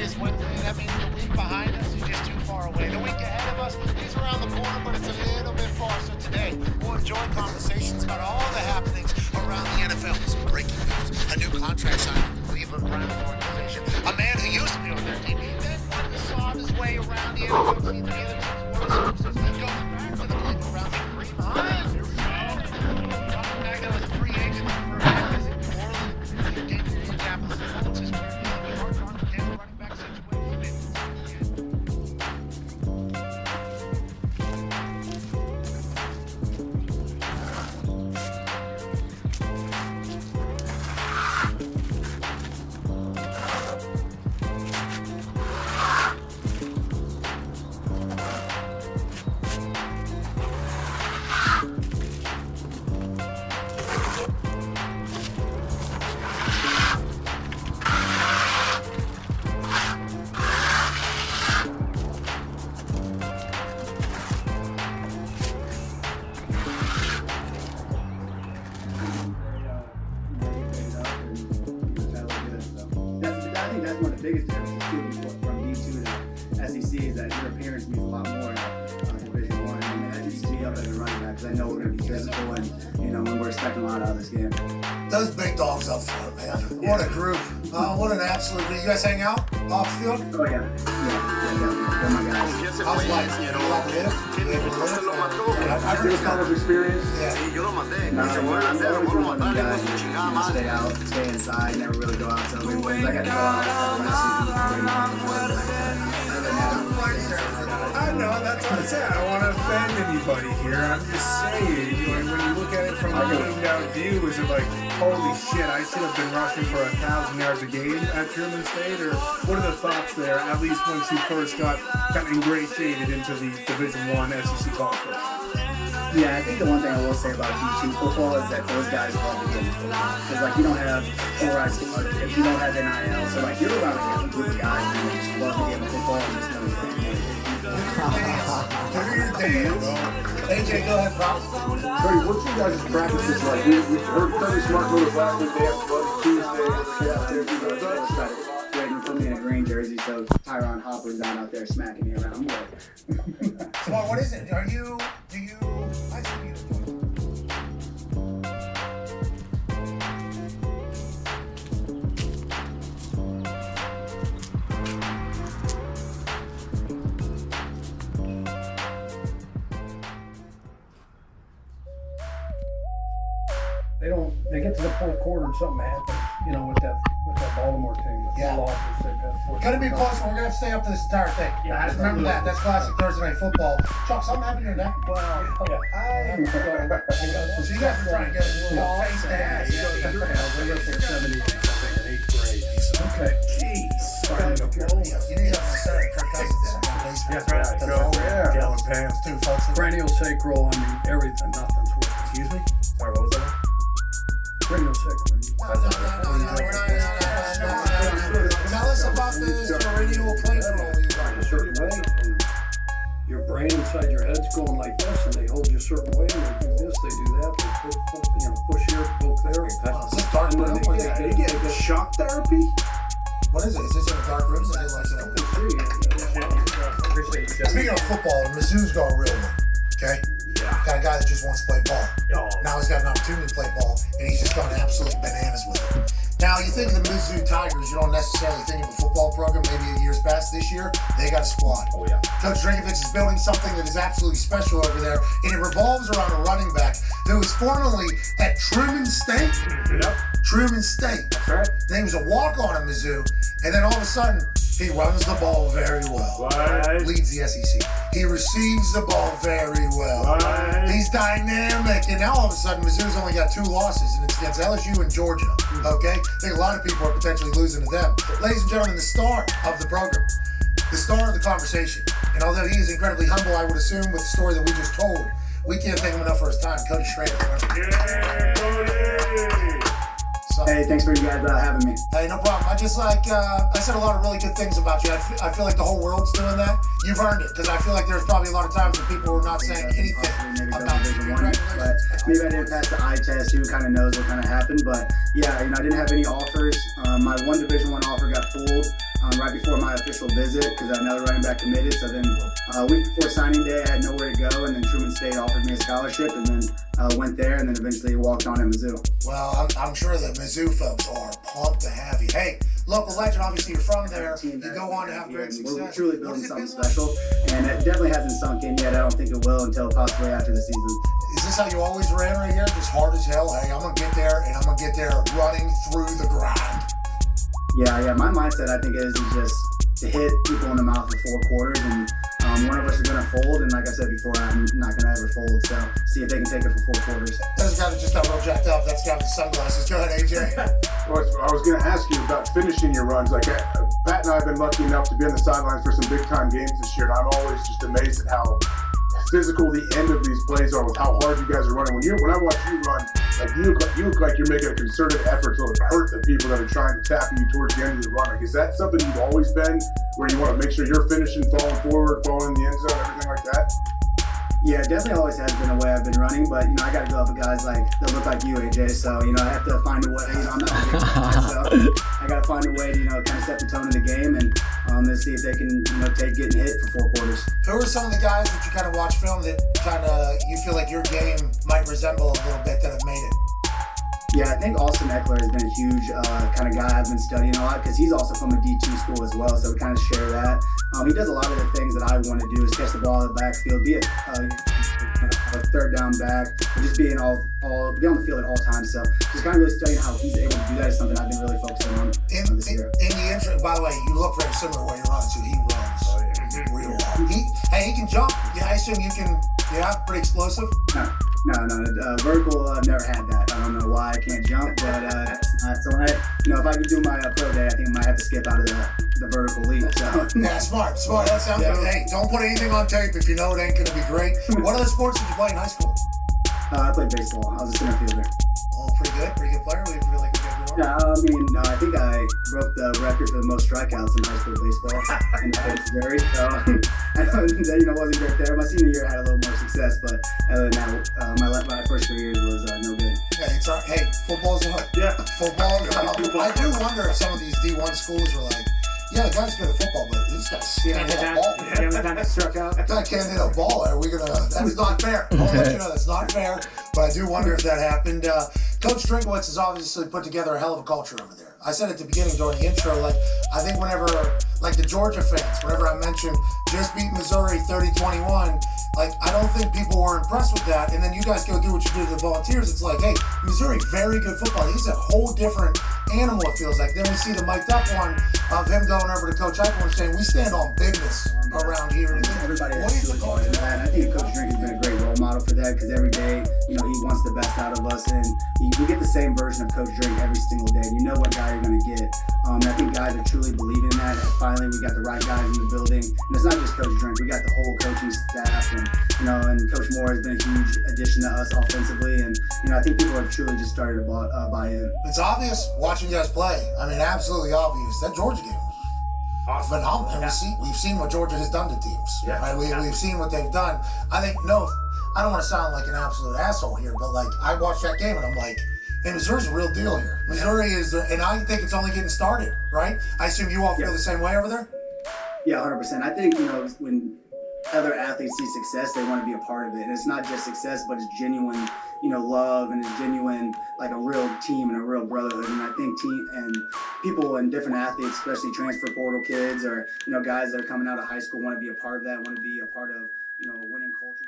is Wednesday. That means the week behind us is just too far away. The week ahead of us is around the corner, but it's a little bit far. So today, we'll enjoy conversations about all the happenings around the NFL. Some breaking news, a new contract signing with the Cleveland Browns organization, a man who used to be on their team, then wanted to saw his way around the NFL season. The other team's services, then goes back to the Cleveland Browns and Kareem Hunt. Here we go. Talking back that was a free agent for Memphis in New Orleans. He came to Indianapolis. It's his career. Hard on the running back situation. I think that's one of the biggest differences too from D2 to SEC is that your appearance means a lot more in Division One. I mean, that used me up as a running back because I know we're going to be physical and when we're expecting a lot out of this game. Those big dogs up front, man. What a group. What an absolute group. You guys hang out off the field? Oh, yeah. They're my guys. How's life? You like live? After this college experience, Yeah. I'm always one of them guys that stay out, stay inside, never really go out till we win. I got to go out last I know, that's what I said. I don't want to offend anybody here. I'm just saying, when you look at it from a looking down view, is it like, holy shit, I should have been rushing for 1,000 yards a game at Truman State? Or what are the thoughts there, at least once you first got kind of ingratiated into the Division I SEC conference? Yeah, I think the one thing I will say about D2 football is that those guys love to get into football. Because, you don't have polarized if you don't have NIL. So, you're around a group of guys who just love to get into football and just know Do your dance. AJ, go ahead, bro. Cody, what's your guys' practices like? We heard Kirby Smart told us last week they have Bloody Tuesday. Waiting for me in a green jersey, so Tyron Hopper's down out there smacking me around. Smart, what is it? I see you. They get to the fourth quarter and something happens, with that Baltimore team. Yeah. The losses they've had. Gonna be close. We're gonna stay up for this entire thing. Yeah, Just remember that. That's classic Thursday night football. Chuck, something happened to your neck? Well, yeah. So you guys were trying to get a little face to ass. They wrestled 70, I think, in 8th grade. Okay. Jeez. You need to understand Kirk Cousins. That's right. Kellen Pants. Two folks. Cranial sacral, everything, nothing's working. Excuse me? Sorry, what was that? Cranial sacral. Tell us about this perennial play control you got. A certain way, and your brain inside your head's going like this, and they hold you a certain way, and they do this, they do that, they push here, poke there. Is this dark And room? then You get shock therapy? What is it? Is this in a dark room? Is it like Speaking of football, Mizzou's going real one. Okay? Yeah. Got a guy that just wants to play ball. Oh. Now he's got an opportunity to play ball, and he's just gone absolutely bananas with it. Now, you think of the Mizzou Tigers, you don't necessarily think of a football program. Maybe in years past this year, they got a squad. Oh, yeah. Coach Drinkovich is building something that is absolutely special over there, and it revolves around a running back who was formerly at Truman State. Yep. Truman State. That's right. Then he was a walk-on at Mizzou, and then all of a sudden, he runs the ball very well. Right. Leads the SEC. He receives the ball very well. Right. He's dynamic, and now all of a sudden, Mizzou's only got 2 losses, and it's against LSU and Georgia. Okay? I think a lot of people are potentially losing to them. Ladies and gentlemen, the star of the program, the star of the conversation, and although he is incredibly humble, I would assume with the story that we just told, we can't thank him enough for his time. Cody Schrader. Yeah, Cody! Hey, thanks for you guys having me. Hey, no problem. I just I said a lot of really good things about you. I feel like the whole world's doing that. You've earned it, because I feel like there's probably a lot of times when people were not saying anything about Division One, but maybe I didn't pass the eye test. Who kind of knows what kind of happened? But yeah, I didn't have any offers. My one Division One offer got pulled. right before my official visit because another running back committed. So then a week before signing day, I had nowhere to go, and then Truman State offered me a scholarship, and then went there, and then eventually walked on at Mizzou. Well, I'm sure the Mizzou folks are pumped to have you. Hey, local legend, obviously you're from there. You go on to have great success. We're truly building something special, and it definitely hasn't sunk in yet. I don't think it will until possibly after the season. Is this how you always ran right here? Just hard as hell? Hey, I'm going to get there, and I'm going to get there running through the grind. Yeah. My mindset, I think, is just to hit people in the mouth for 4 quarters, and one of us is going to fold, and like I said before, I'm not going to ever fold, so see if they can take it for 4 quarters. That's the guy that just got real jacked up. That's the guy with the sunglasses. Go ahead, AJ. Well, I was going to ask you about finishing your runs. Like Pat and I have been lucky enough to be on the sidelines for some big-time games this year, and I'm always just amazed at how physical the end of these plays are with how hard you guys are running. When I watch you run, like you look like you're making a concerted effort to hurt the people that are trying to tackle you towards the end of the run. Like, is that something you've always been, where you want to make sure you're finishing, falling forward, falling in the end zone, everything like that? Yeah, it definitely always has been a way I've been running, but I got to go up with guys that look like you, AJ. So I have to find a way. I'm not a big guy, so I got to find a way to kind of set the tone of the game and let's see if they can take getting hit for 4 quarters. Who are some of the guys that you kind of watch film that kind of you feel like your game might resemble a little bit that have made it? Yeah, I think Austin Eckler has been a huge kind of guy I've been studying a lot because he's also from a D2 school as well, so we kind of share that. He does a lot of the things that I want to do, is catch the ball in the backfield, be a third down back, and just be on the field at all times. So just kind of really studying how he's able to do that is something I've been really focusing on this year. In the intro, by the way, you look very similar when you run, so he runs real hard. He can jump. Yeah, I assume you can. Yeah, pretty explosive. No. Vertical, I've never had that. I don't know why I can't jump, but so if I could do my pro day, I think I might have to skip out of the vertical leap. So. Yeah, smart. That sounds good. Hey, don't put anything on tape if you know it ain't going to be great. What other sports did you play in high school? I played baseball. I was a center fielder. Oh, pretty good player. We feel like a good one. Yeah, I think I broke the record for the most strikeouts in high school baseball in Missouri. So I wasn't great there. My senior year I had a little more success, but other than that, my first 3 years was no good. Hey, football's a hook. Yeah, football's a hook. I do wonder if some of these D1 schools were like, yeah, the guy's good at football, but this guy can't hit a ball. Guy can't hit a ball. That's not fair. I'll let you know that's not fair, but I do wonder if that happened. Coach Drinkwitz has obviously put together a hell of a culture over there. I said at the beginning during the intro, I think whenever, the Georgia fans, whenever I mentioned just beat Missouri 30-21, I don't think people were impressed with that. And then you guys go do what you do to the Volunteers. It's like, hey, Missouri, very good football. He's a whole different animal, it feels like. Then we see the mic'd up one of him going over to Coach Eichhorn saying, we stand on business around here. Everybody has to do that. And I think Coach Drink has been a great role model for that because every day, he wants the best out of us. And we get the same version of Coach Drink every single day. You know what guy you're going to get. I think guys are truly believing in that. And finally, we got the right guys in the building. And it's not just Coach Drink. We got the whole coaching staff. And Coach Moore has been a huge addition to us offensively. And, I think people have truly just started to buy in. It's obvious watching you guys play. Absolutely obvious. That Georgia game was phenomenal. And we've seen what Georgia has done to teams. Yeah. Right? We've seen what they've done. I think, I don't want to sound like an absolute asshole here, but I watched that game and I'm like, hey, Missouri's a real deal here. Missouri is, and I think it's only getting started, right? I assume you all feel the same way over there? Yeah, 100%. I think, when other athletes see success, they want to be a part of it. And it's not just success, but it's genuine, love, and it's genuine, like a real team and a real brotherhood. And I think people and different athletes, especially transfer portal kids or, guys that are coming out of high school want to be a part of that, want to be a part of, a winning culture.